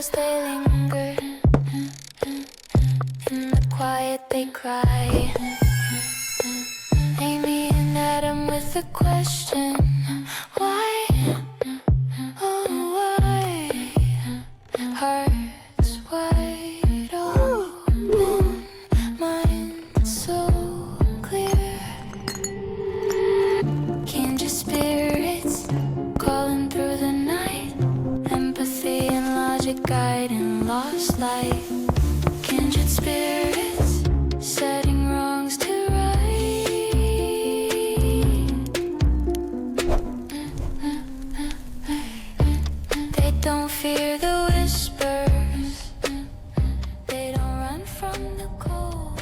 shadows they linger. In the quiet they cry. Amy and Adam with a question. Why? Oh, why? Hearts wide open, mind so clear. Kindred spirits calling through the night. Empathy and logic guiding lost light. Kindred spirits setting wrongs to right. They don't fear the whispers. They don't run from the cold.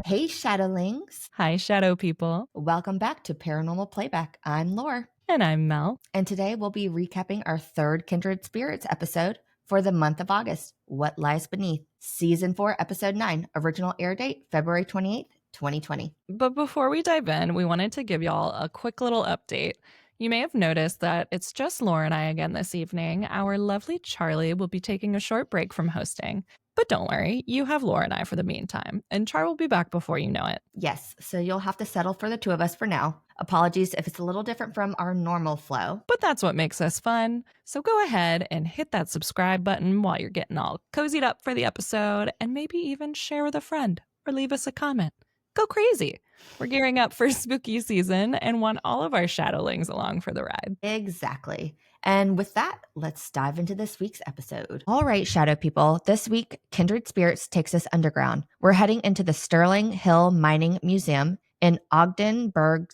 Hey, Shadowlings. Hi, shadow people. Welcome back to Paranormal Playback. I'm Laura. And I'm Mel. And today we'll be recapping our third Kindred Spirits episode for the month of August, What Lies Beneath, Season 4, Episode 9, original air date, February 28th, 2020. But before we dive in, we wanted to give y'all a quick little update. You may have noticed that it's just Laura and I again this evening. Our lovely Charlie will be taking a short break from hosting. But don't worry, you have Laura and I for the meantime, and Char will be back before you know it. Yes, so you'll have to settle for the two of us for now. Apologies if it's a little different from our normal flow. But that's what makes us fun. So go ahead and hit that subscribe button while you're getting all cozied up for the episode, and maybe even share with a friend or leave us a comment. Go crazy. We're gearing up for spooky season and want all of our shadowlings along for the ride. Exactly. And with that, let's dive into this week's episode. All right, Shadow people. This week, Kindred Spirits takes us underground. We're heading into the Sterling Hill Mining Museum in Ogdensburg.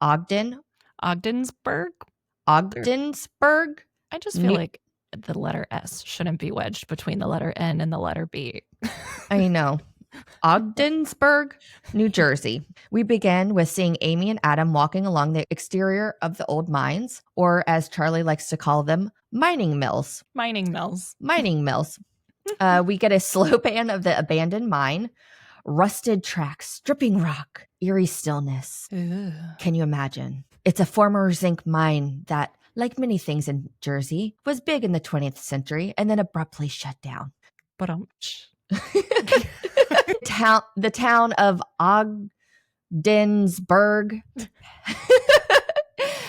Ogdensburg? I just feel like the letter S shouldn't be wedged between the letter N and the letter B. I know. Ogdensburg, New Jersey. We begin with seeing Amy and Adam walking along the exterior of the old mines, or as Charlie likes to call them, mining mills. Mining mills. Mining mills. We get a slow pan of the abandoned mine, rusted tracks, stripping rock, eerie stillness. Ugh. Can you imagine? It's a former zinc mine that, like many things in Jersey, was big in the 20th century and then abruptly shut down. But The town of Ogdensburg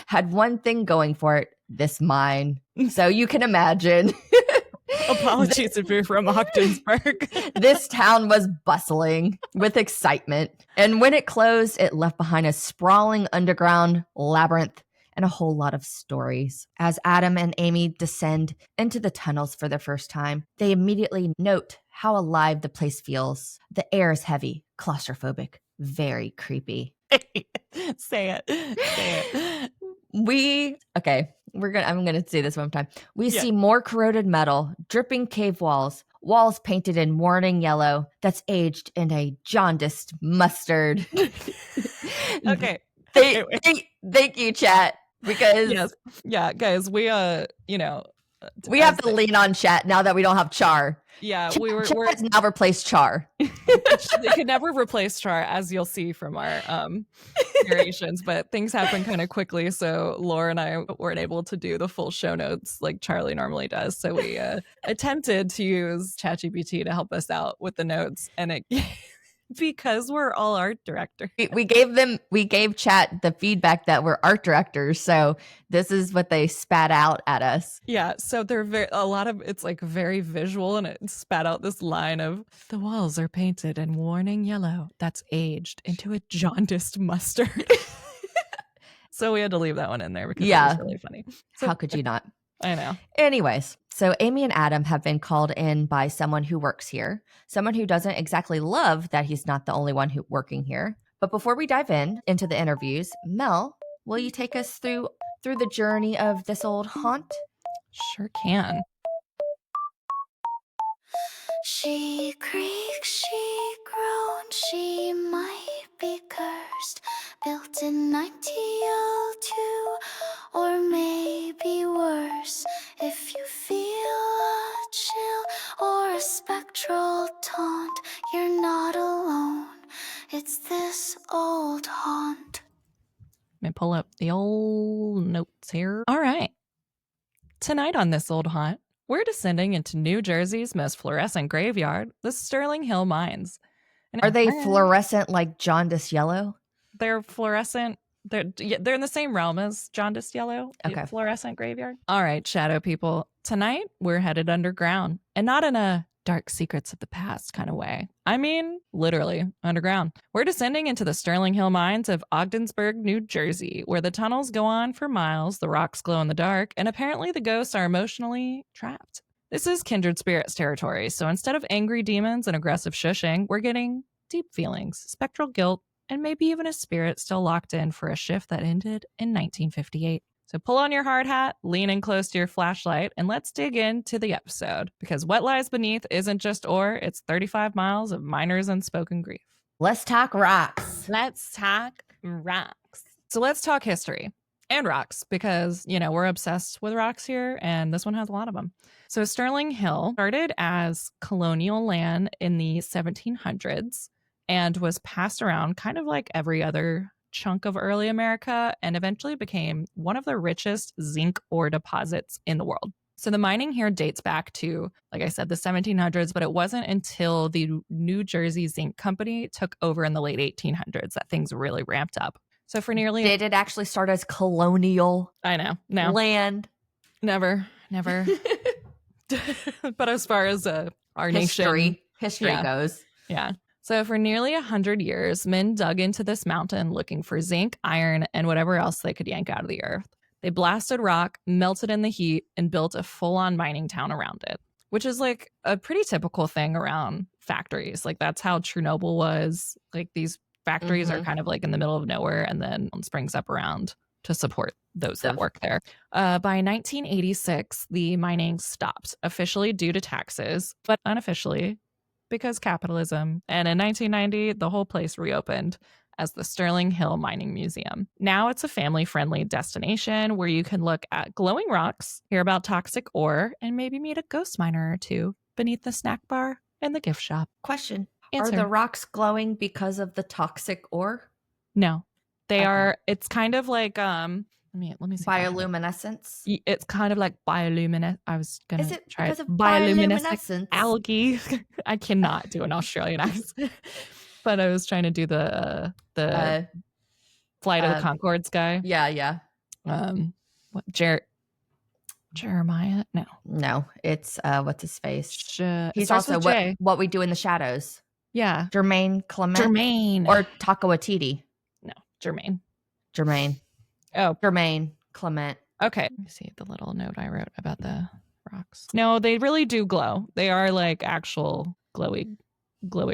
had one thing going for it, this mine. So you can imagine. Apologies if you're from Ogdensburg. This town was bustling with excitement. And when it closed, it left behind a sprawling underground labyrinth and a whole lot of stories. As Adam and Amy descend into the tunnels for the first time, they immediately note how alive the place feels. The air is heavy, claustrophobic, very creepy. Say it. I'm gonna say this one time. We see more corroded metal, dripping cave walls painted in warning yellow that's aged in a jaundiced mustard. Okay. Thank you, chat. Because guys, we have to lean on chat now that we don't have Char. Yeah, Chat has now replaced Char. They could never replace Char, as you'll see from our narrations, but things happen kind of quickly, so Laura and I weren't able to do the full show notes like Charlie normally does. So we attempted to use ChatGPT to help us out with the notes, and it because we're all art directors. We gave chat the feedback that we're art directors, so this is what they spat out at us. Yeah, so they're it's like very visual, and it spat out this line of, the walls are painted in warning yellow that's aged into a jaundiced mustard. So we had to leave that one in there because it was really funny. So, how could you not? I know. Anyways, so Amy and Adam have been called in by someone who works here, someone who doesn't exactly love that he's not the only one working here. But before we dive into the interviews, Mel, will you take us through the journey of this old haunt? Sure can. She creaks, she groans, she might be cursed. Built in 1902, or maybe worse. If you feel a chill or a spectral taunt, you're not alone. It's this old haunt. Let me pull up the old notes here. All right. Tonight on This Old Haunt, we're descending into New Jersey's most fluorescent graveyard, the Sterling Hill Mines. And Are they fluorescent like jaundice yellow? They're fluorescent. They're in the same realm as jaundice yellow. Okay. Fluorescent graveyard. All right, shadow people. Tonight, we're headed underground, and not in a dark secrets of the past kind of way. I mean, literally underground. We're descending into the Sterling Hill Mines of Ogdensburg, New Jersey, where the tunnels go on for miles, the rocks glow in the dark, and apparently the ghosts are emotionally trapped. This is kindred spirits territory, so instead of angry demons and aggressive shushing, we're getting deep feelings, spectral guilt, and maybe even a spirit still locked in for a shift that ended in 1958. So pull on your hard hat, lean in close to your flashlight, and let's dig into the episode. Because what lies beneath isn't just ore, it's 35 miles of miners' unspoken grief. Let's talk rocks. Let's talk rocks. So let's talk history and rocks, because, you know, we're obsessed with rocks here, and this one has a lot of them. So Sterling Hill started as colonial land in the 1700s and was passed around kind of like every other chunk of early America, and eventually became one of the richest zinc ore deposits in the world. So the mining here dates back to, like I said, the 1700s, but it wasn't until the New Jersey Zinc Company took over in the late 1800s that things really ramped up. So for nearly... Did it actually start as colonial I know. No. land? Never. But as far as our History yeah. goes. Yeah. So for nearly 100 years, men dug into this mountain looking for zinc, iron, and whatever else they could yank out of the earth. They blasted rock, melted in the heat, and built a full-on mining town around it, which is like a pretty typical thing around factories. Like that's how Chernobyl was. Like these factories are kind of like in the middle of nowhere, and then one springs up around to support those that work there. By 1986, the mining stopped, officially due to taxes, but unofficially because capitalism. And in 1990, the whole place reopened as the Sterling Hill Mining Museum. Now it's a family-friendly destination where you can look at glowing rocks, hear about toxic ore, and maybe meet a ghost miner or two beneath the snack bar and the gift shop. Question. Answer. Are the rocks glowing because of the toxic ore? No. They Okay. are, it's kind of like, let me see. Bioluminescence? It's kind of like bioluminescent. I was going Is to it try because of bioluminescent bioluminescence? algae. I cannot do an Australian accent. But I was trying to do the Flight of the Conchords guy. Yeah. What, Jeremiah? No, it's what's his face? He's starts also with what we do in the shadows. Yeah. Jermaine Clement. Jermaine. Or Taika Waititi. No, Jermaine. Oh, Jermaine Clement. Okay. Let me see the little note I wrote about the rocks. No, they really do glow. They are like actual glowy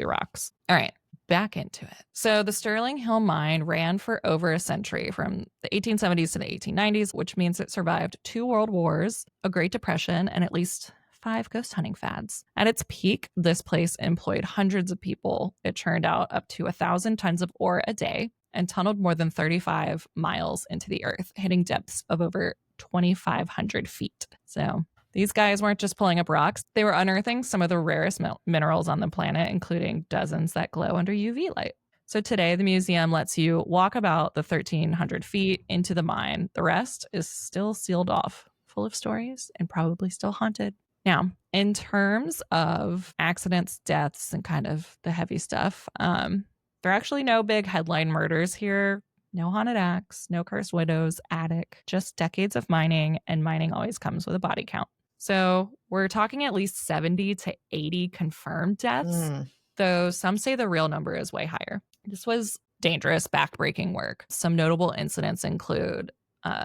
rocks. All right. Back into it. So the Sterling Hill Mine ran for over a century, from the 1870s to the 1890s, which means it survived 2 world wars, a Great Depression, and at least 5 ghost hunting fads. At its peak, this place employed hundreds of people. It churned out up to 1,000 tons of ore a day and tunneled more than 35 miles into the earth, hitting depths of over 2,500 feet. So these guys weren't just pulling up rocks. They were unearthing some of the rarest minerals on the planet, including dozens that glow under UV light. So today, the museum lets you walk about the 1,300 feet into the mine. The rest is still sealed off, full of stories, and probably still haunted. Now, in terms of accidents, deaths, and kind of the heavy stuff, there are actually no big headline murders here. No haunted acts, no cursed widows, attic, just decades of mining, and mining always comes with a body count. So we're talking at least 70 to 80 confirmed deaths, though some say the real number is way higher. This was dangerous, backbreaking work. Some notable incidents include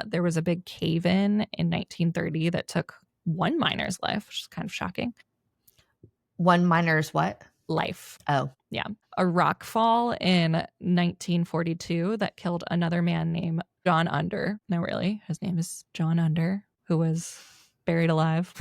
there was a big cave-in in 1930 that took one miner's life, which is kind of shocking. One miner's what? Life. Oh. Yeah. A rock fall in 1942 that killed another man named John Under. No, really. His name is John Under, who was buried alive.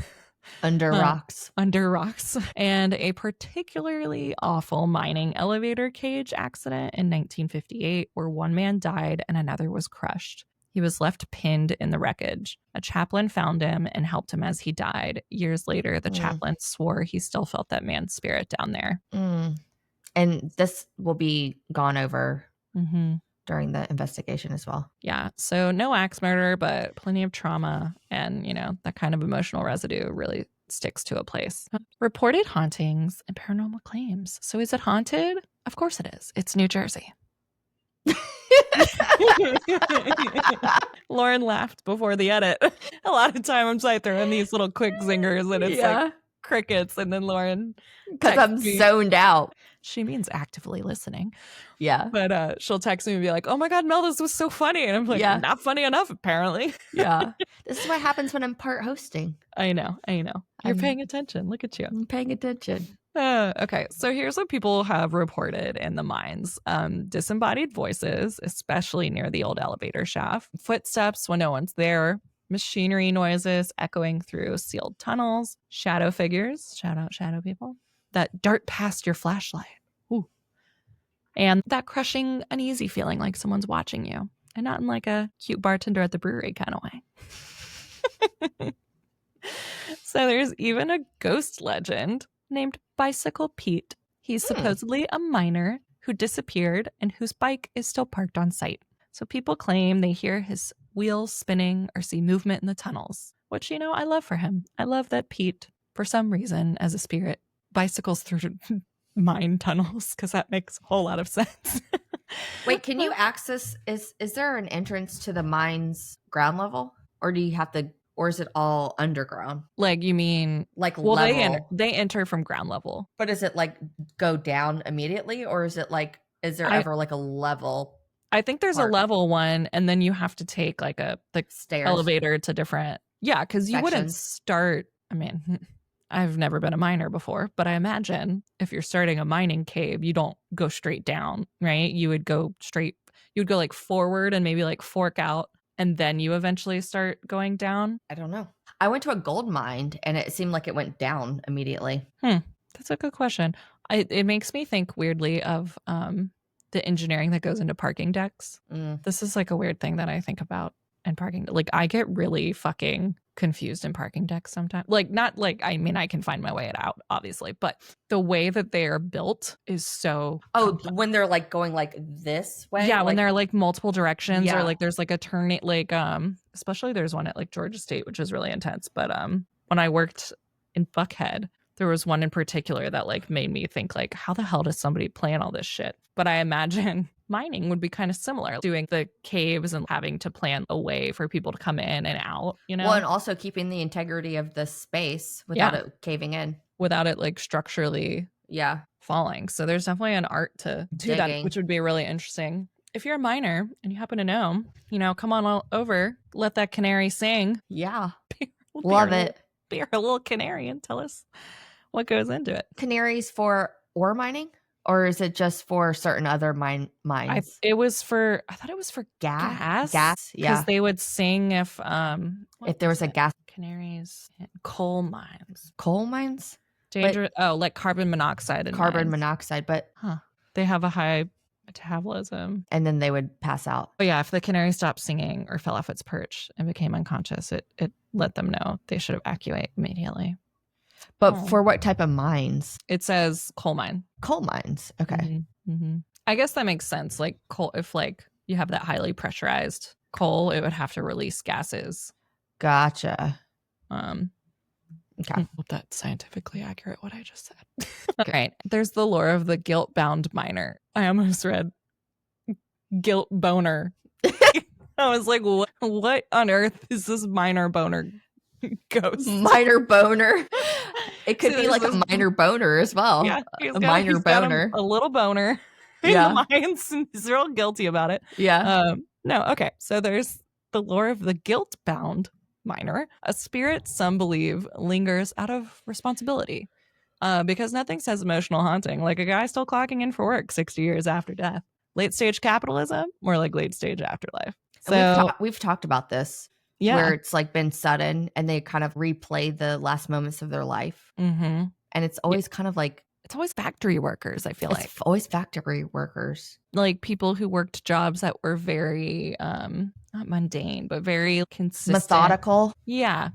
Under rocks. Under rocks. And a particularly awful mining elevator cage accident in 1958 where one man died and another was crushed. He was left pinned in the wreckage. A chaplain found him and helped him as he died. Years later, the chaplain swore he still felt that man's spirit down there. And this will be gone over during the investigation as well. Yeah. So no axe murder, but plenty of trauma. And, that kind of emotional residue really sticks to a place. Reported hauntings and paranormal claims. So is it haunted? Of course it is. It's New Jersey. Lauren laughed before the edit. A lot of times I throw in these little quick zingers and it's like crickets. And then Lauren, because I'm zoned out. She means actively listening. Yeah. But she'll text me and be like, oh my God, Mel, this was so funny. And I'm like, not funny enough, apparently. Yeah. This is what happens when I'm part hosting. I know. You're paying attention. Look at you. I'm paying attention. Okay. So here's what people have reported in the mines. Disembodied voices, especially near the old elevator shaft. Footsteps when no one's there. Machinery noises echoing through sealed tunnels. Shadow figures. Shout out shadow people. That dart past your flashlight. Ooh. And that crushing, uneasy feeling like someone's watching you. And not in like a cute bartender at the brewery kind of way. So there's even a ghost legend named Bicycle Pete. He's supposedly a miner who disappeared and whose bike is still parked on site. So people claim they hear his wheels spinning or see movement in the tunnels, which, I love for him. I love that Pete, for some reason, as a spirit, bicycles through mine tunnels, because that makes a whole lot of sense. Wait, can you access, is there an entrance to the mine's ground level? Or do you have to, or is it all underground? Like, you mean like level? They enter from ground level. But is it like go down immediately, or is it like, is there ever like a level? I think there's a level one, and then you have to take like the stairs elevator to different. Yeah, because you wouldn't start. I mean, I've never been a miner before, but I imagine if you're starting a mining cave, you don't go straight down, right? You would go straight. You would go like forward and maybe like fork out, and then you eventually start going down. I don't know. I went to a gold mine, and it seemed like it went down immediately. That's a good question. It makes me think weirdly of the engineering that goes into parking decks. This is like a weird thing that I think about in parking. Like, I get really fucking confused in parking decks sometimes. Like, not like, I mean, I can find my way out, obviously, but the way that they are built is so complex. When they're like going like this way? Yeah, when they're like multiple directions, or like there's like a turn, like especially there's one at like Georgia State, which is really intense. But when I worked in Buckhead, there was one in particular that like made me think like, how the hell does somebody plan all this shit? But I imagine mining would be kind of similar, doing the caves and having to plan a way for people to come in and out, Well, and also keeping the integrity of the space without it caving in. Without it like structurally falling. So there's definitely an art to that, which would be really interesting. If you're a miner and you happen to know, come on over, let that canary sing. Yeah. Love it. Be our little canary and tell us what goes into it. Canaries for ore mining? Or is it just for certain other mines? I thought it was for gas. Gas, yeah. Because they would sing if there was a gas. Canaries, coal mines. Coal mines? Dangerous. Like carbon monoxide. Monoxide, but they have a high metabolism. And then they would pass out. But yeah, if the canary stopped singing or fell off its perch and became unconscious, it let them know they should evacuate immediately. But for what type of mines? It says coal mine. Coal mines. Okay. Mm-hmm. I guess that makes sense. Like coal, if like you have that highly pressurized coal, it would have to release gases. Gotcha. Okay. I hope that's scientifically accurate, what I just said. Okay. Right. There's the lore of the guilt-bound miner. I almost read guilt boner. I was like, what on earth is this miner boner ghost? Minor boner. It could be like a minor boner as well. Yeah, a minor boner. A little boner in the mines. He's real guilty about it. Yeah. No, okay. So there's the lore of the guilt-bound miner. A spirit some believe lingers out of responsibility. Because nothing says emotional haunting like a guy still clocking in for work 60 years after death. Late stage capitalism, more like late stage afterlife. So we've talked about this. Yeah. Where it's like been sudden and they kind of replay the last moments of their life. Mm-hmm. And it's always kind of like, it's always factory workers, I feel like. It's always factory workers. Like people who worked jobs that were very, not mundane, but very consistent. Methodical. Yeah.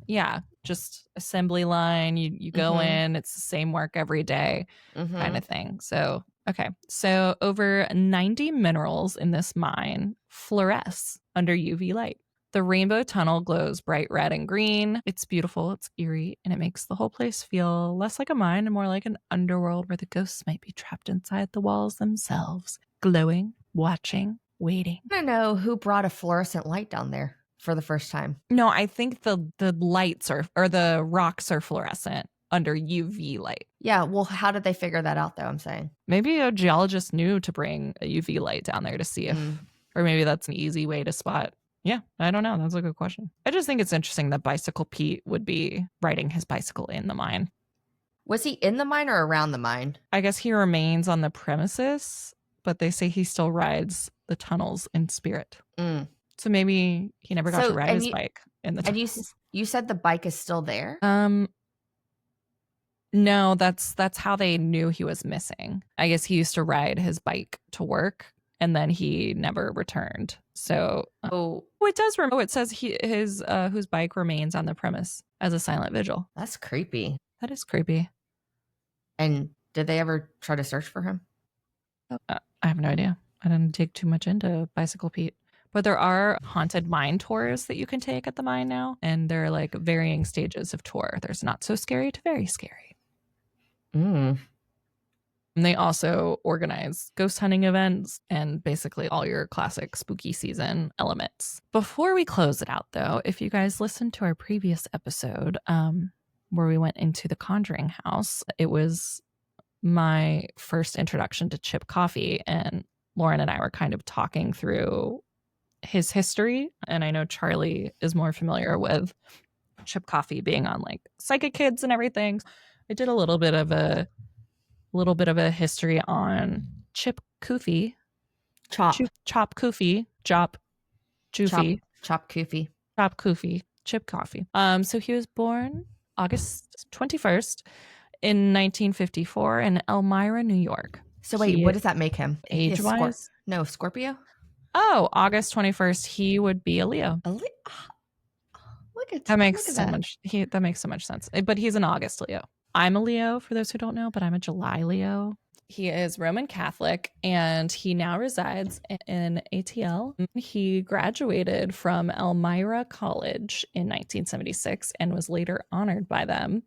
just assembly line. You go in, it's the same work every day kind of thing. So, okay. So over 90 minerals in this mine fluoresce under UV light. The rainbow tunnel glows bright red and green. It's beautiful, it's eerie, and it makes the whole place feel less like a mine and more like an underworld where the ghosts might be trapped inside the walls themselves, glowing, watching, waiting. I don't know who brought a fluorescent light down there for the first time. No, I think the lights or the rocks are fluorescent under UV light. Yeah, well, how did they figure that out, though? I'm saying. Maybe a geologist knew to bring a UV light down there to see if, or maybe that's an easy way to spot. Yeah, I don't know. That's a good question. I just think it's interesting that Bicycle Pete would be riding his bicycle in the mine. Was he in the mine or around the mine? I guess he remains on the premises, but they say he still rides the tunnels in spirit. So maybe he never got to ride his bike in the tunnels. And you said the bike is still there? No, that's how they knew he was missing. I guess he used to ride his bike to work, and then he never returned. So, it does remember. It says his whose bike remains on the premise as a silent vigil. That's creepy. That is creepy. And did they ever try to search for him? I have no idea. I didn't dig too much into Bicycle Pete. But there are haunted mine tours that you can take at the mine now. And they're like varying stages of tour. There's not so scary to very scary. And they also organize ghost hunting events and basically all your classic spooky season elements. Before we close it out, though, if you guys listened to our previous episode where we went into the Conjuring house, it was my first introduction to Chip Coffey. And Lauren and I were kind of talking through his history. And I know Charlie is more familiar with Chip Coffey being on like Psychic Kids and everything. I did a little bit of a history on Chip Coffey. Chop Coffey. Chop Coffey. Chip Coffey. So he was born August 21st in 1954 in Elmira, New York. So wait, what does that make him? Age-wise? No, Scorpio? Oh, August 21st, he would be a Leo. Look at that. Makes so much sense. But he's an August Leo. I'm a Leo, for those who don't know, but I'm a July Leo. He is Roman Catholic, and he now resides in ATL. He graduated from Elmira College in 1976 and was later honored by them.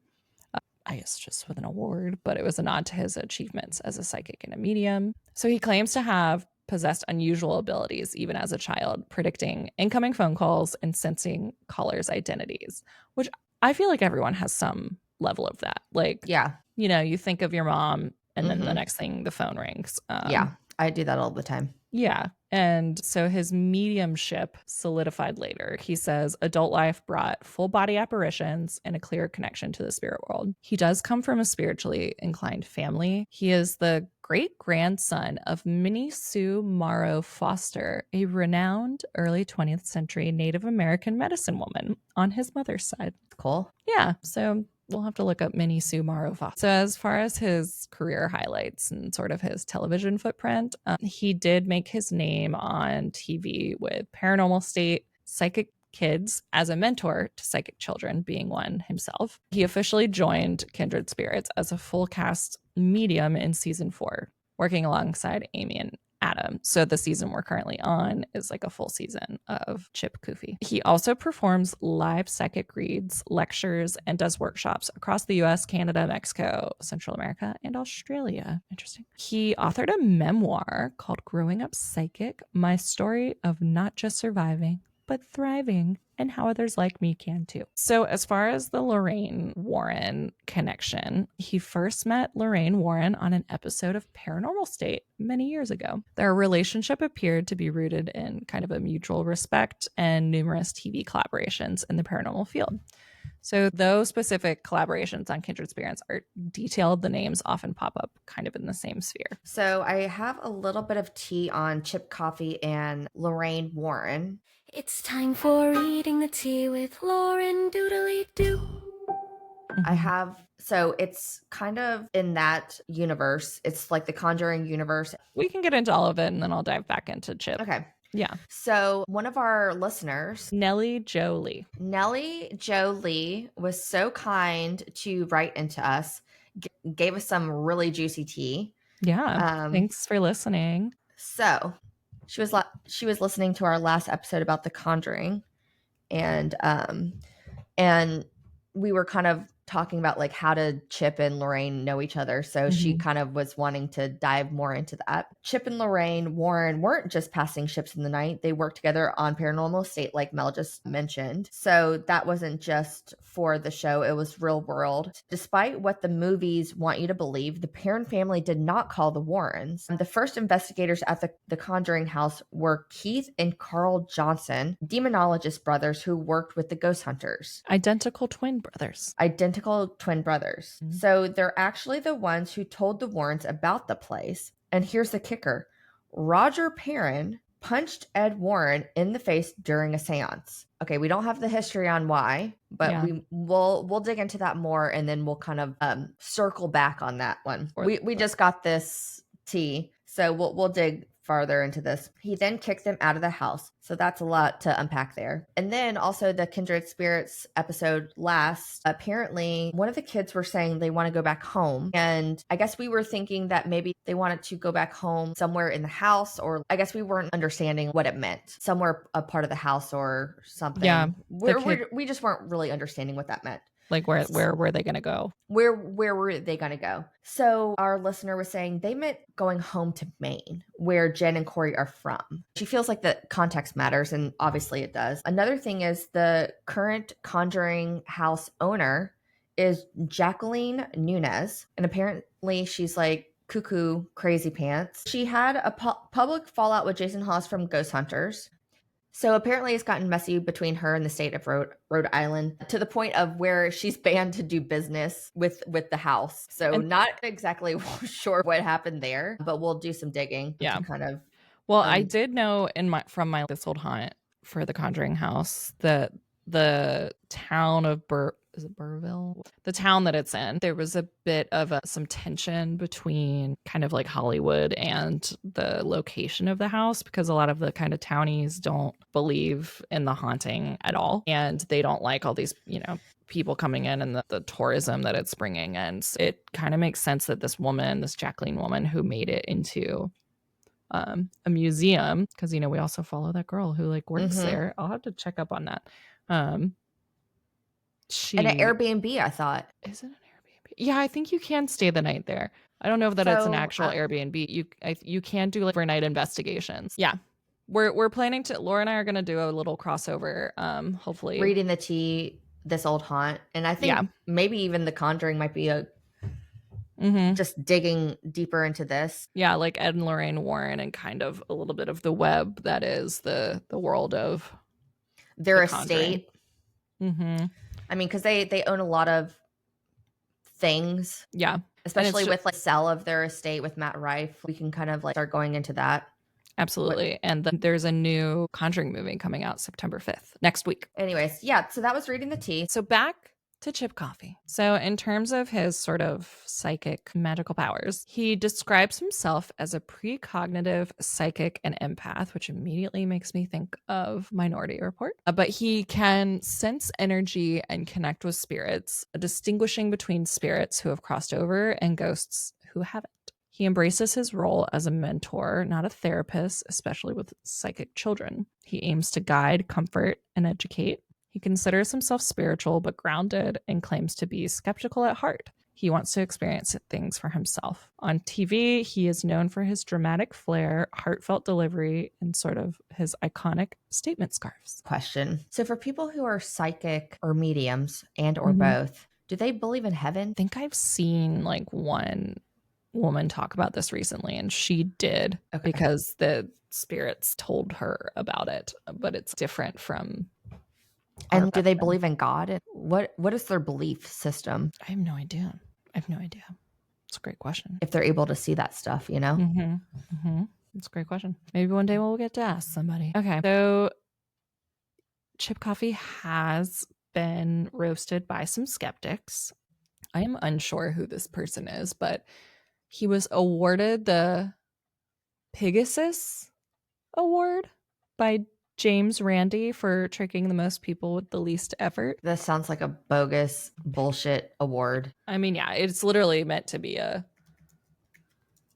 I guess just with an award, but it was a nod to his achievements as a psychic and a medium. So he claims to have possessed unusual abilities, even as a child, predicting incoming phone calls and sensing callers' identities, which I feel like everyone has some level of that. Like, yeah, you think of your mom and then the next thing the phone rings. Yeah, I do that all the time. Yeah. And so his mediumship solidified later. He says adult life brought full body apparitions and a clear connection to the spirit world. He does come from a spiritually inclined family. He is the great grandson of Minnie Sue Morrow Foster, a renowned early 20th century Native American medicine woman on his mother's side. Cool. Yeah. So we'll have to look up Minnie Sue Morrow Foster. So as far as his career highlights and sort of his television footprint, he did make his name on TV with Paranormal State, Psychic Kids as a mentor to psychic children, being one himself. He officially joined Kindred Spirits as a full cast medium in season 4, working alongside Amy and Adam. So the season we're currently on is like a full season of Chip Coffey. He also performs live psychic reads, lectures, and does workshops across the US, Canada, Mexico, Central America, and Australia. Interesting. He authored a memoir called Growing Up Psychic, My Story of Not Just Surviving, but Thriving, and How Others Like Me Can Too. So as far as the Lorraine Warren connection, he first met Lorraine Warren on an episode of Paranormal State many years ago. Their relationship appeared to be rooted in kind of a mutual respect and numerous TV collaborations in the paranormal field. So those specific collaborations on Kindred Spirits are detailed. The names often pop up kind of in the same sphere. So I have a little bit of tea on Chip Coffey and Lorraine Warren. It's time for reading the tea with Lauren Doodly-Doo. I have, so it's kind of in that universe. It's like the Conjuring universe. We can get into all of it and then I'll dive back into Chip. Okay. Yeah. So one of our listeners, Nellie Jolie. Nellie Jolie, was so kind to write into us, gave us some really juicy tea. Yeah. Thanks for listening. So she was listening to our last episode about The Conjuring, and we were kind of talking about like how did Chip and Lorraine know each other. So she kind of was wanting to dive more into that. Chip and Lorraine Warren weren't just passing ships in the night. They worked together on Paranormal State, like Mel just mentioned. So that wasn't just for the show, it was real world. Despite what the movies want you to believe, the Perron family did not call the Warrens. The first investigators at the Conjuring house were Keith and Carl Johnson, demonologist brothers who worked with the ghost hunters. Identical twin brothers. So they're actually the ones who told the Warrens about the place. And here's the kicker. Roger Perron punched Ed Warren in the face during a seance. Okay, we don't have the history on why, but we'll dig into that more, and then we'll kind of circle back on that one. We just got this tea, so we'll dig farther into this. He then kicked them out of the house. So that's a lot to unpack there. And then also the Kindred Spirits episode last, apparently one of the kids were saying they want to go back home. And I guess we were thinking that maybe they wanted to go back home somewhere in the house, or I guess we weren't understanding what it meant. Somewhere a part of the house or something. Yeah. We just weren't really understanding what that meant. Like where were they going to go? Where were they going to go? So our listener was saying they meant going home to Maine, where Jen and Corey are from. She feels like the context matters, and obviously it does. Another thing is the current Conjuring house owner is Jacqueline Nunez, and apparently she's like cuckoo crazy pants. She had a public fallout with Jason Hawes from Ghost Hunters. So apparently it's gotten messy between her and the state of Rhode Island, to the point of where she's banned to do business with the house. So not exactly sure what happened there, but we'll do some digging to kind of. Well, I did know from my this old hunt for the Conjuring house that the town of is it Burville? The town that it's in, there was a bit of some tension between kind of like Hollywood and the location of the house, because a lot of the kind of townies don't believe in the haunting at all. And they don't like all these, people coming in and the tourism that it's bringing. And it kind of makes sense that this Jacqueline woman who made it into a museum, because, we also follow that girl who like works there. I'll have to check up on that. And an Airbnb, I thought. Is it an Airbnb? Yeah, I think you can stay the night there. I don't know if it's an actual Airbnb. You can do like overnight investigations. Yeah. We're planning to, Laura and I are going to do a little crossover, hopefully. Reading the tea, this old haunt. And I think maybe even The Conjuring might be just digging deeper into this. Yeah, like Ed and Lorraine Warren, and kind of a little bit of the web that is the world of their estate. I mean, because they own a lot of things. Yeah. Especially with like sell of their estate with Matt Rife. We can kind of like start going into that. Absolutely. And then there's a new Conjuring movie coming out September 5th, next week. Anyways, yeah. So that was Reading the Tea. So back to Chip Coffey. So in terms of his sort of psychic magical powers, he describes himself as a precognitive psychic and empath, which immediately makes me think of Minority Report. But he can sense energy and connect with spirits, distinguishing between spirits who have crossed over and ghosts who haven't. He embraces his role as a mentor, not a therapist, especially with psychic children. He aims to guide, comfort, and educate. He considers himself spiritual but grounded, and claims to be skeptical at heart. He wants to experience things for himself. On TV, he is known for his dramatic flair, heartfelt delivery, and sort of his iconic statement scarves. Question. So for people who are psychic or mediums and or both, do they believe in heaven? I think I've seen like one woman talk about this recently, and she did because the spirits told her about it, but it's different from. And do they believe in God? What is their belief system? I have no idea. It's a great question. If they're able to see that stuff, It's a great question. Maybe one day we'll get to ask somebody. Okay. So Chip Coffey has been roasted by some skeptics. I am unsure who this person is, but he was awarded the Pegasus Award by James Randi for tricking the most people with the least effort. This sounds like a bogus bullshit award. I mean, yeah, it's literally meant to be a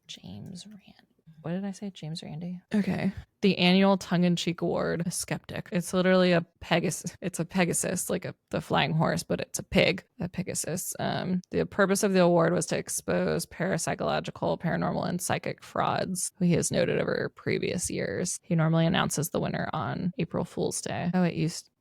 James Randi. What did I say? James Randi? Okay. The annual tongue-in-cheek award, a skeptic. It's literally a Pegasus. It's a Pegasus, like the flying horse, but it's a pig, a Pegasus. The purpose of the award was to expose parapsychological, paranormal, and psychic frauds who he has noted over previous years. He normally announces the winner on April Fool's Day. Oh,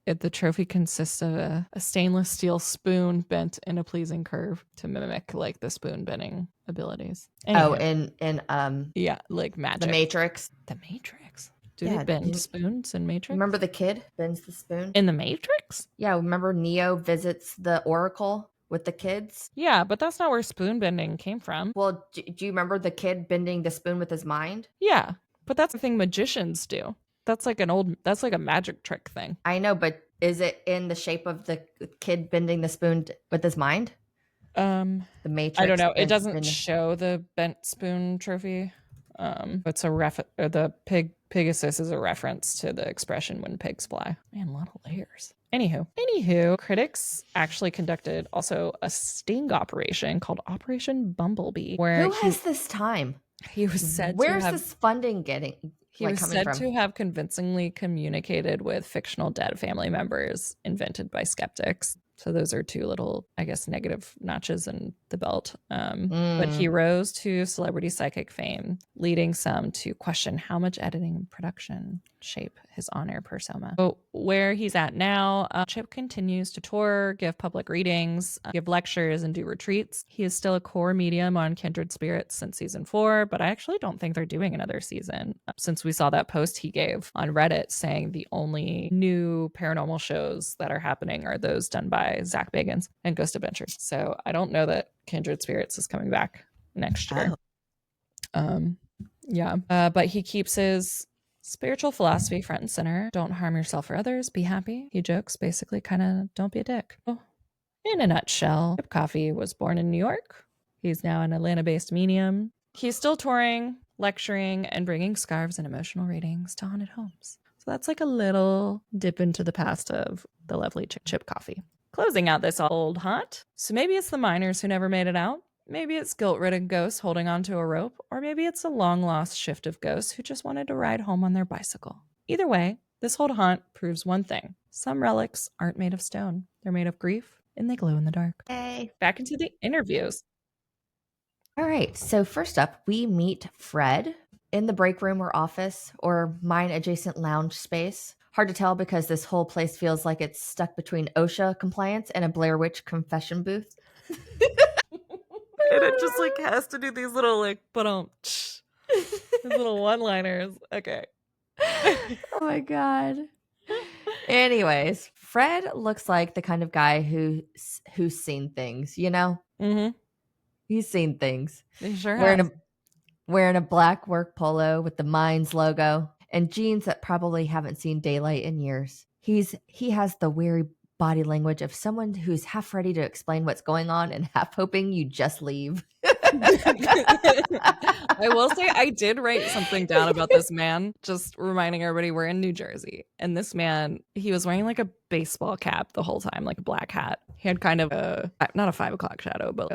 the trophy consists of a stainless steel spoon bent in a pleasing curve to mimic like the spoon bending abilities. Oh, Anywho. Yeah, like magic. The Matrix. The Matrix. Do they bend spoons in Matrix? Remember the kid bends the spoon? In the Matrix? Yeah, remember Neo visits the Oracle with the kids? Yeah, but that's not where spoon bending came from. Well, do you remember the kid bending the spoon with his mind? Yeah, but that's the thing magicians do. That's like a magic trick thing. I know, but is it in the shape of the kid bending the spoon with his mind? The Matrix. I don't know. It doesn't show the bent spoon trophy. It's the Pegasus is a reference to the expression when pigs fly. Man, a lot of layers. Anywho, critics actually conducted also a sting operation called Operation Bumblebee. Where who has this time? He was said Where's to have, this funding getting? He was said to have convincingly communicated with fictional dead family members invented by skeptics. So those are two little, I guess, negative notches in the belt. But he rose to celebrity psychic fame, leading some to question how much editing and production shape his on-air persona. So where he's at now, Chip continues to tour, give public readings, give lectures, and do retreats. He is still a core medium on Kindred Spirits since season 4, but I actually don't think they're doing another season since we saw that post he gave on Reddit saying the only new paranormal shows that are happening are those done by Zach Bagans and Ghost Adventures. So I don't know that Kindred Spirits is coming back next year. But he keeps his spiritual philosophy front and center. Don't harm yourself or others. Be happy. He jokes basically kind of don't be a dick. Oh. In a nutshell, Chip Coffey was born in New York. He's now an Atlanta-based medium. He's still touring, lecturing, and bringing scarves and emotional readings to haunted homes. So that's like a little dip into the past of the lovely Chip Coffey. Closing out this old haunt. So maybe it's the miners who never made it out. Maybe it's guilt-ridden ghosts holding onto a rope, or maybe it's a long-lost shift of ghosts who just wanted to ride home on their bicycle. Either way, this old haunt proves one thing. Some relics aren't made of stone. They're made of grief, and they glow in the dark. Hey. Back into the interviews. All right, so first up, we meet Fred in the break room or office or mine-adjacent lounge space. Hard to tell because this whole place feels like it's stuck between OSHA compliance and a Blair Witch confession booth. And it just like has to do these little like these little one-liners. Okay. Oh my god. Anyways, Fred looks like the kind of guy who's seen things, you know? Mm-hmm. He's seen things. He sure has. Wearing a black work polo with the Mines logo and jeans that probably haven't seen daylight in years. He has the weary body language of someone who's half ready to explain what's going on and half hoping you just leave. I will say I did write something down about this man, just reminding everybody we're in New Jersey. And this man, he was wearing like a baseball cap the whole time, like a black hat. He had kind of not a 5 o'clock shadow, but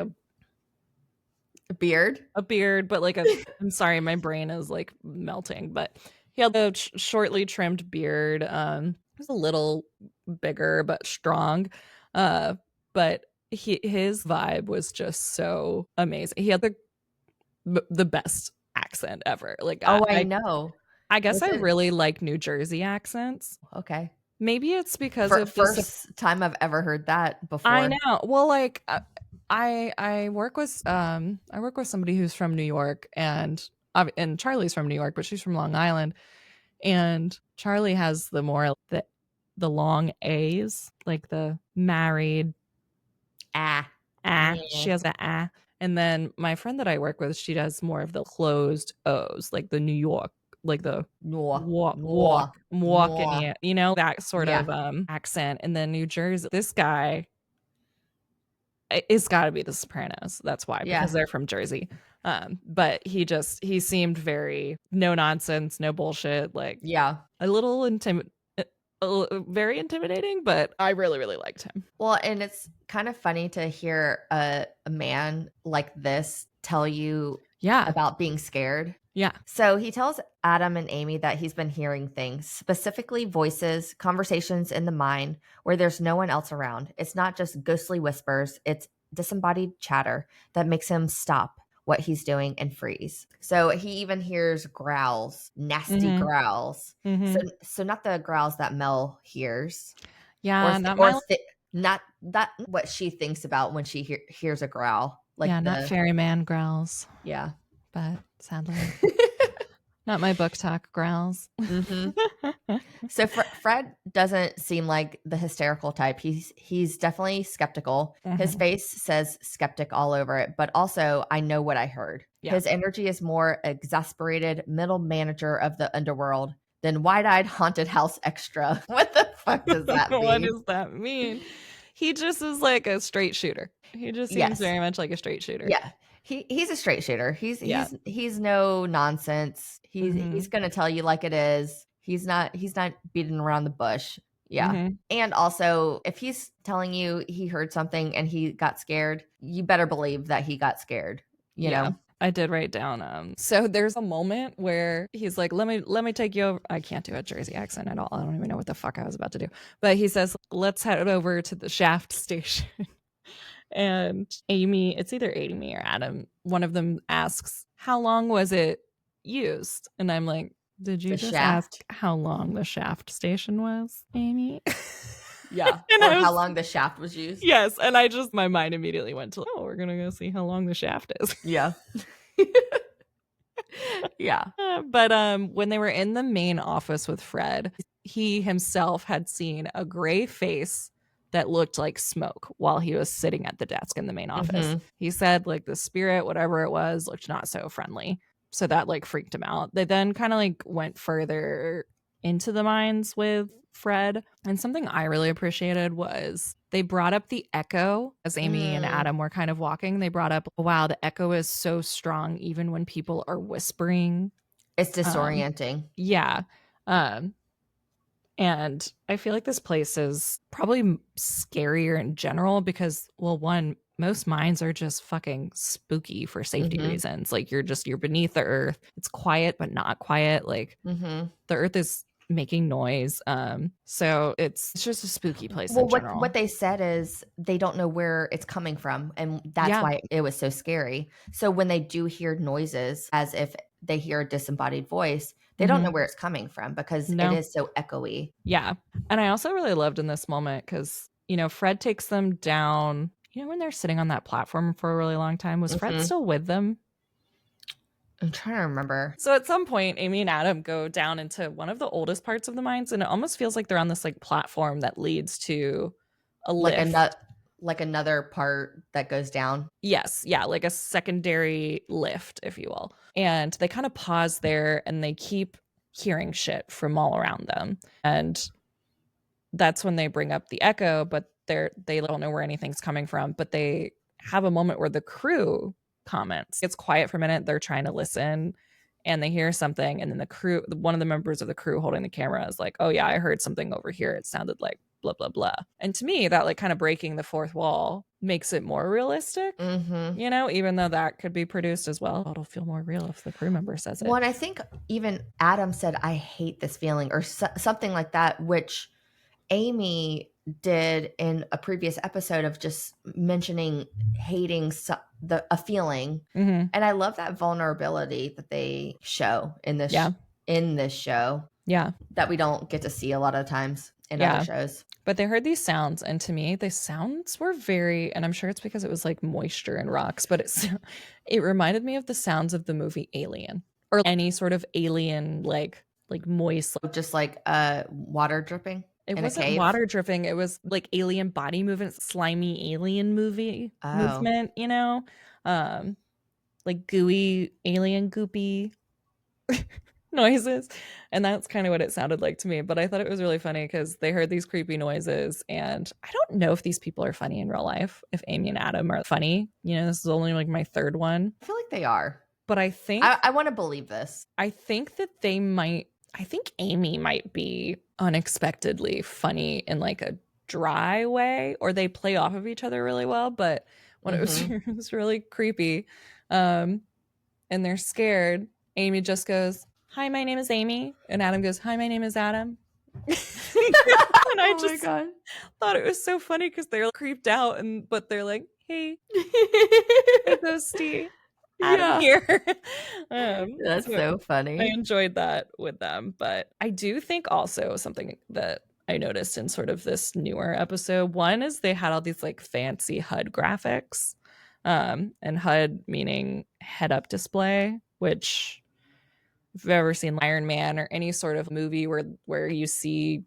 a beard, but like I'm sorry, my brain is like melting, but he had the shortly trimmed beard. He was a little bigger but strong, but his vibe was just so amazing. He had the best accent ever. Like, I know. I guess I really like New Jersey accents. Okay, maybe it's because of first time I've ever heard that before. I know. Well, like I work with somebody who's from New York, and Charlie's from New York, but she's from Long Island. And Charlie has the more the long A's, like the married She has a and then my friend that I work with, she does more of the closed O's, like the New York, like the walk, you know, that sort of accent. And then New Jersey, this guy, It's got to be The Sopranos. That's why, Yeah. because they're from Jersey. But he seemed very no nonsense, no bullshit, like Yeah. a little very intimidating, but I really, really liked him. Well, and it's kind of funny to hear a man like this tell you Yeah. about being scared. Yeah. So he tells Adam and Amy that he's been hearing things, specifically voices, conversations in the mind where there's no one else around. It's not just ghostly whispers, it's disembodied chatter that makes him stop what he's doing and freeze. So he even hears growls, nasty Mhm. growls. Mhm. So not the growls that Mel hears, Yeah, not my not that what she thinks about when she hears a growl. Like yeah, not ferryman growls, yeah. but sadly, not my book talk growls. Mhm. So Fred doesn't seem like the hysterical type. He's definitely skeptical. His Mhm. face says skeptic all over it, but also I know what I heard. Yeah. His energy is more exasperated middle manager of the underworld than wide-eyed haunted house extra. What the fuck does that mean? What does that mean? He just is like a straight shooter. He just seems Yes. very much like a straight shooter. Yeah. He's a straight shooter. Yeah. He's no nonsense. He's Mhm. gonna tell you like it is. He's not beating around the bush. Yeah. Mhm. And also, if he's telling you he heard something and he got scared, you better believe that he got scared. You Yeah. know? I did write down so there's a moment where he's like, let me take you over. I can't do a Jersey accent at all. I don't even know what the fuck I was about to do. But he says, let's head over to the shaft station. And Amy, it's either Amy or Adam, one of them asks, how long was it used? And I'm like, did you The just shaft? ask how long the shaft station was, Amy? Yeah. And Or I how was- long the shaft was used. Yes. And my mind immediately went to, oh, we're going to go see how long the shaft is. Yeah. Yeah. But when they were in the main office with Fred, he himself had seen a gray face that looked like smoke while he was sitting at the desk in the main office. Mhm. He said like the spirit, whatever it was, looked not so friendly. So that like freaked him out. They then kind of like went further into the mines with Fred. And something I really appreciated was they brought up the echo as Amy and Adam were kind of walking. They brought up, wow, the echo is so strong even when people are whispering. It's disorienting. Yeah. And I feel like this place is probably scarier in general because, well, one, most mines are just fucking spooky for safety Mhm. reasons. Like you're beneath the earth. It's quiet, but not quiet. Like Mhm. the earth is making noise. So it's just a spooky place Well, in general. what they said is they don't know where it's coming from, and that's Yeah. why it was so scary. So when they do hear noises, as if they hear a disembodied voice, they don't know where it's coming from because No. it is so echoey. Yeah. And I also really loved in this moment because, Fred takes them down, when they're sitting on that platform for a really long time, was Fred Mhm. still with them? I'm trying to remember. So at some point, Amy and Adam go down into one of the oldest parts of the mines, and it almost feels like they're on this like platform that leads to a lift. Like another part that goes down. Yes, yeah, like a secondary lift, if you will. And they kind of pause there and they keep hearing shit from all around them. And that's when they bring up the echo, but they don't know where anything's coming from. But they have a moment where the crew comments. It's quiet for a minute. They're trying to listen and they hear something. And then one of the members of the crew holding the camera is like, oh yeah, I heard something over here. It sounded like blah, blah, blah. And to me, that like kind of breaking the fourth wall makes it more realistic, even though that could be produced as well. It'll feel more real if the crew member says it. Well, and I think even Adam said, I hate this feeling or something like that, which Amy did in a previous episode of just mentioning hating a feeling. Mhm. And I love that vulnerability that they show in this show. Yeah. That we don't get to see a lot of times in Yeah. other shows. But they heard these sounds, and to me, the sounds were very, and I'm sure it's because it was like moisture and rocks, but it reminded me of the sounds of the movie Alien or any sort of alien like moist. Just like water dripping. It in wasn't a cave. water dripping. It was like alien body movement, slimy alien movement, like gooey alien goopy. noises. And that's kind of what it sounded like to me. But I thought it was really funny because they heard these creepy noises. And I don't know if these people are funny in real life, if Amy and Adam are funny. This is only like my third one. I feel like they are. But I think I want to believe this. I think that they might, I think Amy might be unexpectedly funny in like a dry way, or they play off of each other really well. But when it was really creepy, and they're scared, Amy just goes, "Hi, my name is Amy," and Adam goes, "Hi, my name is Adam." And I just thought it was so funny because they're creeped out, but they're like, "Hey, ghosty, Adam here." That's so funny. I enjoyed that with them. But I do think also something that I noticed in sort of this newer episode, one is they had all these like fancy HUD graphics, and HUD meaning head up display, which if you've ever seen Iron Man or any sort of movie where you see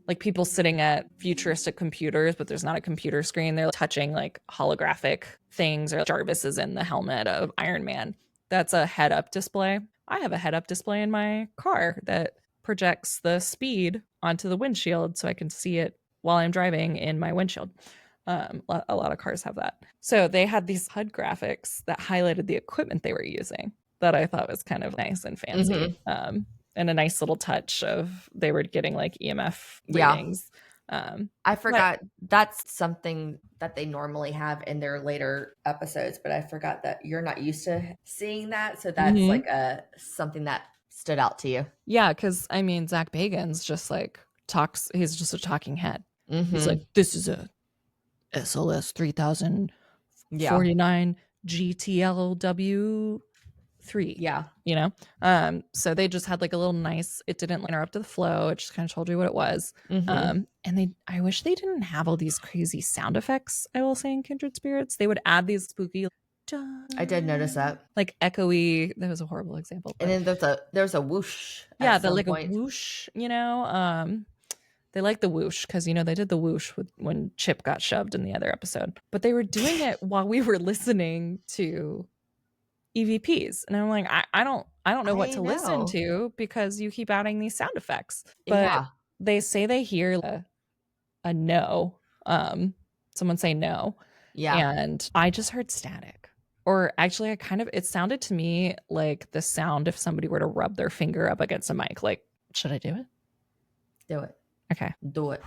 like people sitting at futuristic computers, but there's not a computer screen, they're touching like holographic things, or Jarvis is in the helmet of Iron Man. That's a head up display. I have a head up display in my car that projects the speed onto the windshield so I can see it while I'm driving in my windshield. A lot of cars have that. So they had these HUD graphics that highlighted the equipment they were using that I thought was kind of nice and fancy. And a nice little touch of they were getting like EMF readings. I forgot that's something that they normally have in their later episodes, but I forgot that you're not used to seeing that. So that's like something that stood out to you. Yeah, because I mean, Zach Bagans just like talks, he's just a talking head. He's like, "This is a SLS 3049 GTLW 3." So they just had like a little nice, it didn't interrupt the flow, it just kind of told you what it was. And I wish they didn't have all these crazy sound effects. I will say in Kindred Spirits they would add these spooky, I did notice that, like echoey, that was a horrible example, and then there's a whoosh, a whoosh, they like the whoosh because they did the whoosh when Chip got shoved in the other episode, but they were doing it while we were listening to EVPs, and I'm like, I don't know what to listen to because you keep adding these sound effects. But they say they hear a no, someone say no, and I just heard static, or actually it sounded to me like the sound if somebody were to rub their finger up against a mic. Like, should I do it? Do it. Okay, do it.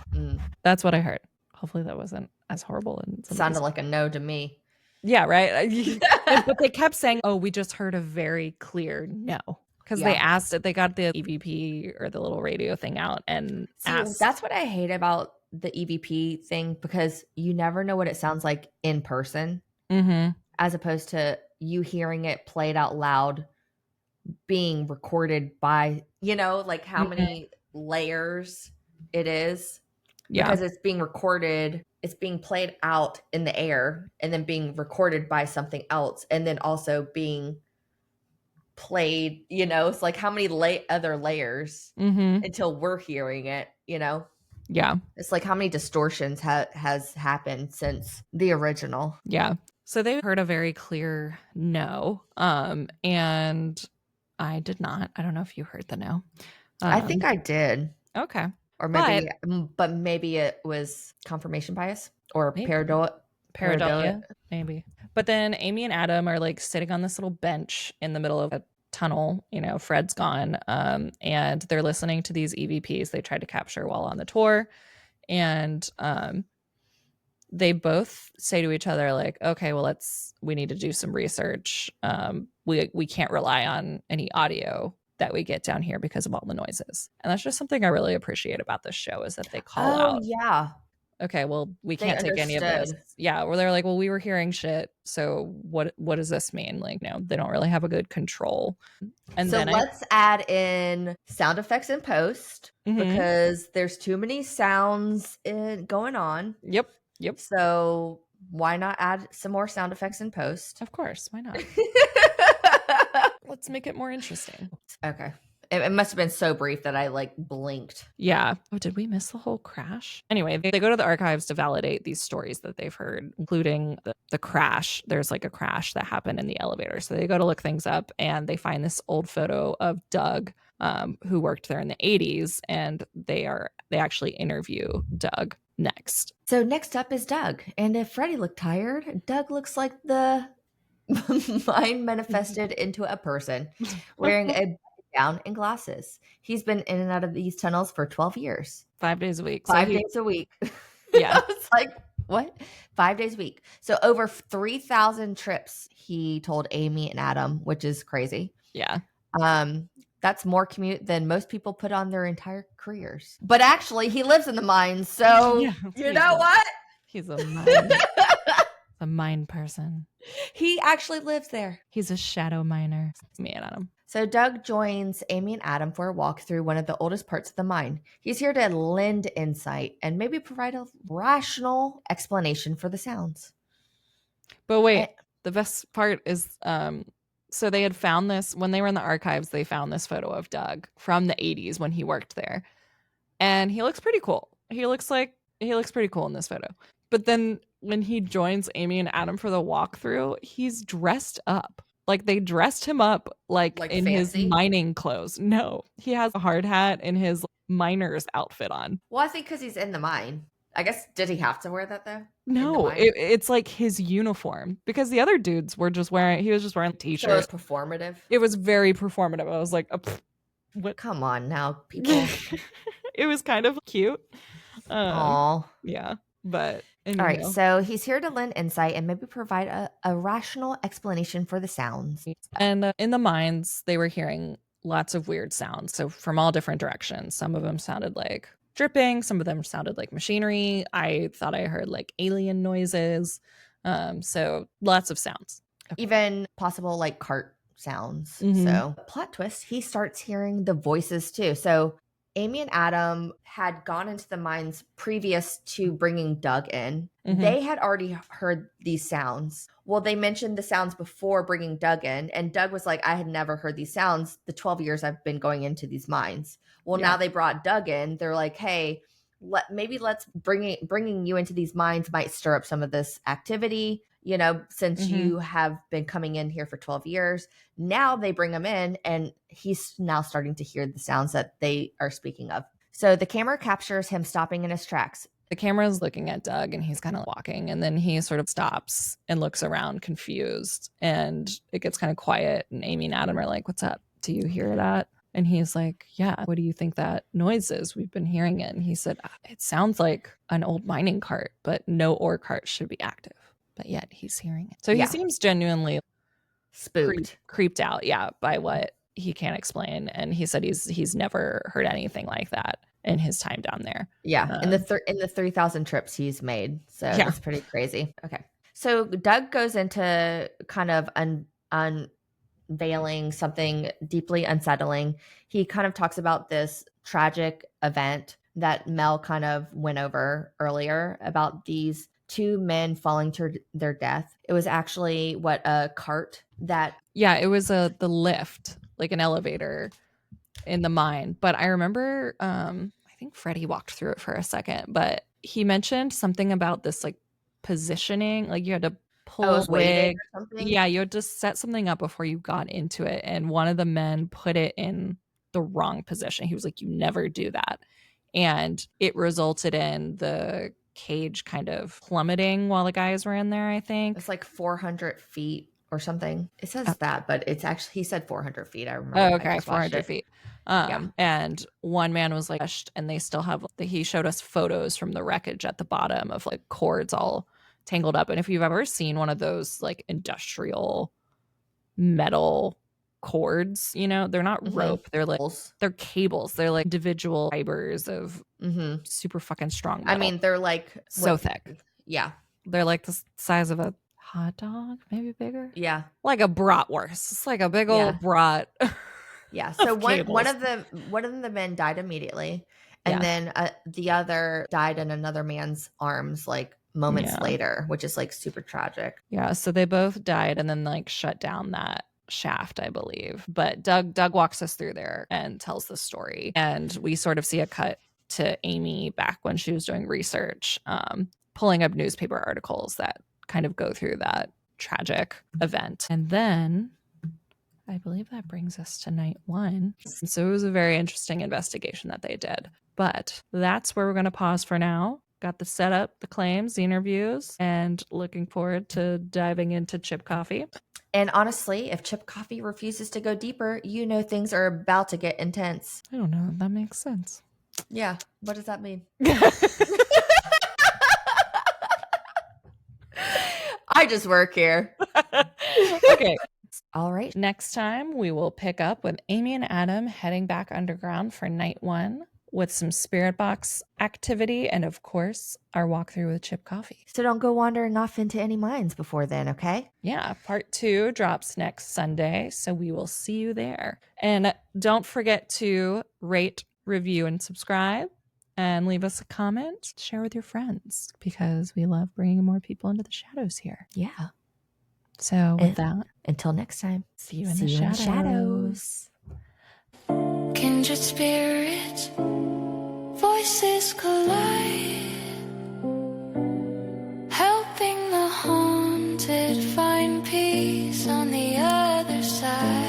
That's what I heard. Hopefully that wasn't as horrible. And sounded like a no to me. Yeah, right. But they kept saying, "Oh, we just heard a very clear no," because they asked it. They got the EVP or the little radio thing out and asked. That's what I hate about the EVP thing, because you never know what it sounds like in person, as opposed to you hearing it played out loud, being recorded by like how many layers it is. Because it's being recorded, it's being played out in the air and then being recorded by something else, and then also being played, it's like how many other layers until we're hearing it, it's like how many distortions has happened since the original. So they heard a very clear no, and I did not. I don't know if you heard the no. I think I did. Okay. Or maybe it was confirmation bias or pareidolia, maybe. But then Amy and Adam are like sitting on this little bench in the middle of a tunnel. Fred's gone, and they're listening to these EVPs they tried to capture while on the tour, and they both say to each other like, "Okay, well we need to do some research. We can't rely on any audio that we get down here because of all the noises." And that's just something I really appreciate about this show, is that they call out. Okay, well, we can't take any of this. Where they're like, well, we were hearing shit, so what does this mean? Like, no, they don't really have a good control. And so then let's add in sound effects in post, because there's too many sounds going on. Yep. So why not add some more sound effects in post? Of course, why not? Let's make it more interesting. Okay. It must have been so brief that I like blinked. Yeah. Oh, did we miss the whole crash? Anyway, they go to the archives to validate these stories that they've heard, including the crash. There's like a crash that happened in the elevator. So they go to look things up and they find this old photo of Doug, who worked there in the 80s. And they actually interview Doug next. So next up is Doug. And if Freddie looked tired, Doug looks like the mind manifested into a person wearing a gown and glasses. He's been in and out of these tunnels for 12 years. 5 days a week. 5 days a week. Yeah. It's like, what? 5 days a week. So over 3,000 trips, he told Amy and Adam, which is crazy. Yeah. That's more commute than most people put on their entire careers. But actually, he lives in the mines. So Yeah, you know what? He's a mine person. He actually lives there. He's a shadow miner. It's me and Adam. So Doug joins Amy and Adam for a walk through one of the oldest parts of the mine. He's here to lend insight and maybe provide a rational explanation for the sounds. But wait, the best part is so they had found this when they were in the archives. They found this photo of Doug from the 80s when he worked there. And he looks pretty cool. He looks pretty cool in this photo. But then when he joins Amy and Adam for the walkthrough, he's dressed up. Like they dressed him up like in fancy? his mining clothes. No, he has a hard hat and his miner's outfit on. Well, I think because he's in the mine. I guess, did he have to wear that though? No, it's like his uniform because the other dudes were just wearing, he was just wearing t-shirts. So it was performative? It was very performative. I was like, what? Come on now, people. It was kind of cute. Aw. Yeah, but all right, so he's here to lend insight and maybe provide a rational explanation for the sounds. And in the mines, they were hearing lots of weird sounds. So from all different directions. Some of them sounded like dripping. Some of them sounded like machinery. I thought I heard like alien noises. So lots of sounds. Okay. Even possible like cart sounds. Mhm. So plot twist, he starts hearing the voices too. So Amy and Adam had gone into the mines previous to bringing Doug in. Mhm. They had already heard these sounds. Well, they mentioned the sounds before bringing Doug in. And Doug was like, I had never heard these sounds the 12 years I've been going into these mines. Well, now they brought Doug in. They're like, hey, let's bringing you into these mines might stir up some of this activity. You know, since you have been coming in here for 12 years, now they bring him in and he's now starting to hear the sounds that they are speaking of. So the camera captures him stopping in his tracks. The camera is looking at Doug and he's kind of walking and then he sort of stops and looks around confused and it gets kind of quiet and Amy and Adam are like, what's up? Do you hear that? And he's like, yeah, what do you think that noise is? We've been hearing it. And he said, it sounds like an old mining cart, but no ore cart should be active. But yet he's hearing it. So he seems genuinely Spooked. Creeped out, by what he can't explain. And he said he's never heard anything like that in his time down there. Yeah, in the 3,000 trips he's made. So that's pretty crazy. Okay. So Doug goes into kind of unveiling something deeply unsettling. He kind of talks about this tragic event that Mel kind of went over earlier about these two men falling to their death. It was actually a cart that... Yeah, it was the lift, like an elevator in the mine. But I remember, I think Freddie walked through it for a second, but he mentioned something about this like positioning, like you had to pull a wig. Or something? Yeah, you had to set something up before you got into it. And one of the men put it in the wrong position. He was like, you never do that. And it resulted in the cage kind of plummeting while the guys were in there, I think. It's like 400 feet or something. It says that, but it's actually, he said 400 feet. I remember. Oh, okay, 400 feet. And one man was like, and they still have, he showed us photos from the wreckage at the bottom of like cords all tangled up. And if you've ever seen one of those like industrial metal cords, you know, they're not rope, they're like they're cables, they're like individual fibers of super fucking strong metal. I mean, they're like so thick. Yeah, they're like the size of a hot dog, maybe bigger. Yeah, like a bratwurst. It's like a big old brat. Yeah. So one of the men died immediately, and then the other died in another man's arms like moments later, which is like super tragic. Yeah. So they both died and then like shut down that shaft, I believe. But Doug walks us through there and tells the story. And we sort of see a cut to Amy back when she was doing research, pulling up newspaper articles that kind of go through that tragic event. And then I believe that brings us to night 1. So it was a very interesting investigation that they did. But that's where we're going to pause for now. Got the setup, the claims, the interviews, and looking forward to diving into Chip Coffey. And honestly, if Chip Coffey refuses to go deeper, you know things are about to get intense. I don't know if that makes sense. Yeah. What does that mean? I just work here. Okay. All right. Next time, we will pick up with Amy and Adam heading back underground for night 1 with some spirit box activity and, of course, our walkthrough with Chip Coffey. So don't go wandering off into any mines before then, okay? Yeah, part 2 drops next Sunday, so we will see you there. And don't forget to rate, review, and subscribe. And leave us a comment. Share with your friends because we love bringing more people into the shadows here. Yeah. So with that, until next time, see you in the shadows. Kindred spirits, voices collide, helping the haunted find peace on the other side.